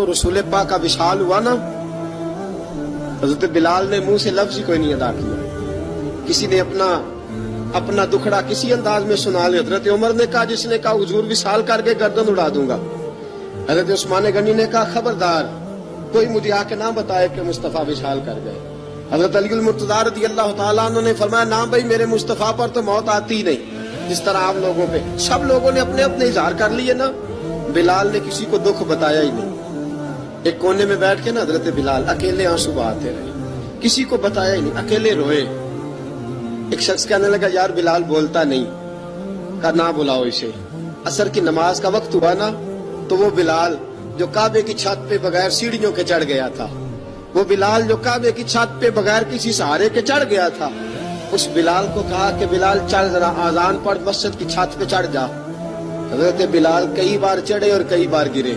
رسول پاک کا وصال ہوا نا، حضرت بلال نے منہ سے لفظ ہی کوئی نہیں ادا کیا. کسی نے اپنا دکھڑا کسی انداز میں سنا لیا. حضرت عمر نے کہا، جس نے کہا حضور وصال کر کے گردن اڑا دوں گا. حضرت عثمان غنی نے کہا، خبردار کوئی مجھے آ کے نہ بتائے کہ مصطفیٰ وصال کر گئے. حضرت علی المرتضیٰ رضی اللہ تعالیٰ عنہ نے فرمایا، نہ بھائی میرے مصطفیٰ پر تو موت آتی ہی نہیں، جس طرح آپ لوگوں پہ. سب لوگوں نے اپنے اپنے اظہار کر لیے نا، بلال نے کسی کو دکھ بتایا ہی نہیں. ایک کونے میں بیٹھ کے نا حضرت بلال اکیلے آنسو بہاتے رہے، کسی کو بتایا ہی نہیں، اکیلے روئے. ایک شخص کہنے لگا، یار بلال بولتا نہیں. کہا نہ بلاؤ اسے. عصر کی نماز کا وقت ہوا نا، تو وہ بلال جو کعبے کی چھت پہ بغیر سیڑھیوں کے چڑھ گیا تھا، وہ بلال جو کعبے کی چھت پہ بغیر کسی سہارے کے چڑھ گیا تھا، اس بلال کو کہا کہ بلال چڑھ ذرا، آذان پڑھ، مسجد کی چھت پہ چڑھ جا. حضرت بلال کئی بار چڑھے اور کئی بار گرے،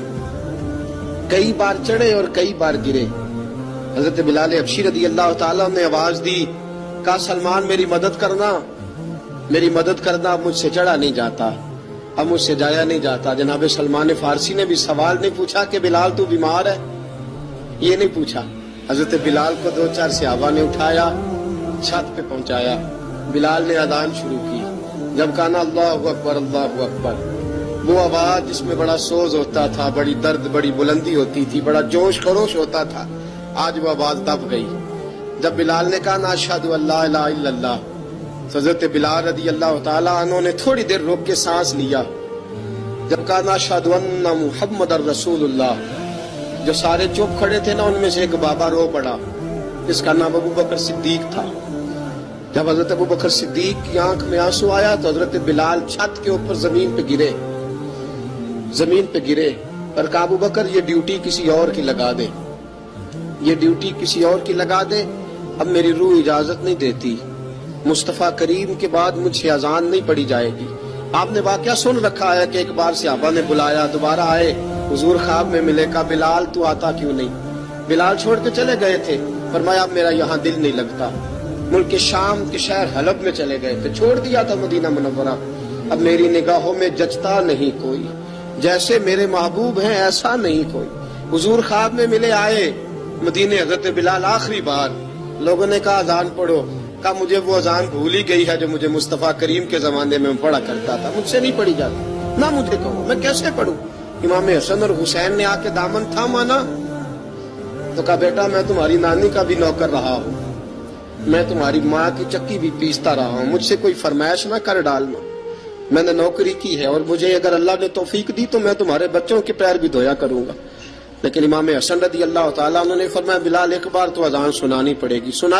کئی بار چڑھے اور کئی بار گرے. حضرت بلال حبشی رضی اللہ تعالیٰ نے آواز دی، کہا سلمان میری مدد کرنا، میری مدد کرنا. اب مجھ سے چڑھا نہیں جاتا، اب مجھ سے جایا نہیں جاتا. جناب سلمان فارسی نے بھی سوال نہیں پوچھا کہ بلال تو بیمار ہے، یہ نہیں پوچھا. حضرت بلال کو 2-4 صحابہ نے اٹھایا، چھت پہ پہنچایا. بلال نے اذان شروع کی. جب کہا نا اللہ اکبر اللہ اکبر، وہ آواز جس میں بڑا سوز ہوتا تھا، بڑی درد، بڑی بلندی ہوتی تھی، بڑا جوش خروش ہوتا تھا، آج وہ آواز دب گئی. جب بلال نے کہا نا اشہد ان لا الہ الا اللہ، حضرت بلال رضی اللہ تعالیٰ عنہ نے تھوڑی دیر روک کے سانس لیا. جب کہا نا اشہد ان محمد رسول اللہ، جو سارے چپ کھڑے تھے نا، ان میں سے ایک بابا رو پڑا، جس کا نام ابو بکر صدیق تھا. جب حضرت ابو بکر صدیق کی آنکھ میں آنسو آیا تو حضرت بلال چھت کے اوپر زمین پہ گرے، زمین پہ گرے. اور کہا ابو بکر یہ ڈیوٹی کسی اور کی لگا دے، یہ ڈیوٹی کسی اور کی لگا دے، اب میری روح اجازت نہیں دیتی، مصطفیٰ کریم کے بعد مجھ سے اذان نہیں پڑھی جائے گی. آپ نے واقعہ سن رکھا ہے کہ ایک بار صحابہ نے بلایا، دوبارہ آئے، حضور خواب میں ملے. کہا بلال تو آتا کیوں نہیں؟ بلال چھوڑ کے چلے گئے تھے. فرمایا اب میرا یہاں دل نہیں لگتا. ملک شام کے شہر حلب میں چلے گئے تھے، چھوڑ دیا تھا مدینہ منورہ. اب میری نگاہوں میں جچتا نہیں کوئی، جیسے میرے محبوب ہیں ایسا نہیں کوئی. حضور خواب میں ملے، آئے مدینے. حضرت بلال آخری بار، لوگوں نے کہا اذان پڑھو. کہا مجھے وہ اذان بھول ہی گئی ہے جو مجھے مصطفیٰ کریم کے زمانے میں پڑھا کرتا تھا، مجھ سے نہیں پڑھی جاتی. نہ مجھے کہو، میں کیسے پڑھوں؟ امام حسن اور حسین نے آ کے دامن تھاما نا، تو کہا بیٹا میں تمہاری نانی کا بھی نوکر رہا ہوں، میں تمہاری ماں کی چکی بھی پیستا رہا ہوں، مجھ سے کوئی فرمائش نہ کر ڈالنا. میں نے نوکری کی ہے، اور مجھے اگر اللہ نے توفیق دی تو میں تمہارے بچوں کے پیر بھی دھویا کروں گا. لیکن امام حسن رضی اللہ تعالیٰ عنہ نے فرمایا بلال ایک بار تو اذان سنانی پڑے گی. سنا